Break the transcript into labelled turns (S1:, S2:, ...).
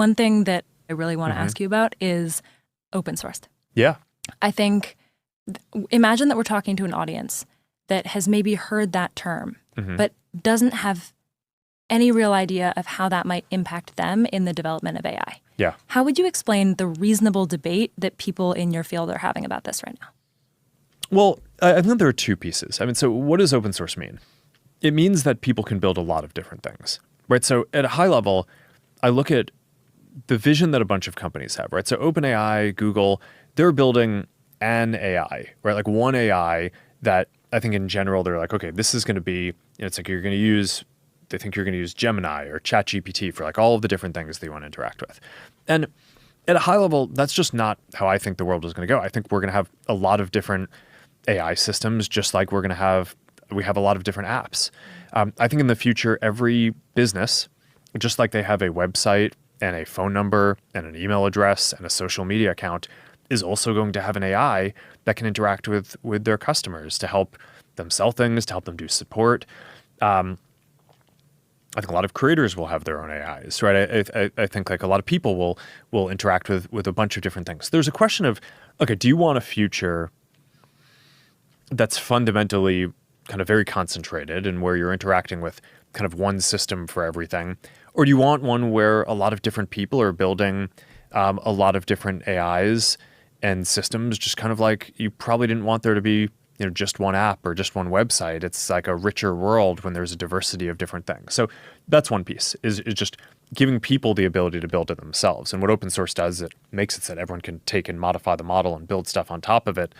S1: One thing that I really want to
S2: Mm-hmm.
S1: ask you about is open sourced.
S2: Yeah.
S1: I think, imagine that we're talking to an audience that has maybe heard that term,
S2: Mm-hmm.
S1: but doesn't have any real idea of how that might impact them in the development of AI.
S2: Yeah.
S1: How would you explain the reasonable debate that people in your field are having about this right now?
S2: Well, I think there are two pieces. I mean, so what does open source mean? It means that people can build a lot of different things, right? So at a high level, I look at the vision that a bunch of companies have, right? So OpenAI, Google, they're building an AI, right? Like one AI that I think in general, they're like, okay, this is going to be, it's like they think you're going to use Gemini or ChatGPT for like all of the different things that you want to interact with. And at a high level, that's just not how I think the world is going to go. I think we're going to have a lot of different AI systems, just like we have a lot of different apps. I think in the future, every business, just like they have a website and a phone number and an email address and a social media account, is also going to have an AI that can interact with their customers to help them sell things, to help them do support. I think a lot of creators will have their own AIs, right? I think like a lot of people will interact with a bunch of different things. There's a question of, okay, do you want a future that's fundamentally kind of very concentrated and where you're interacting with kind of one system for everything? Or do you want one where a lot of different people are building a lot of different AIs and systems, just kind of like you probably didn't want there to be just one app or just one website. It's like a richer world when there's a diversity of different things. So that's one piece, is just giving people the ability to build it themselves. And what open source does, it makes it so that everyone can take and modify the model and build stuff on top of it.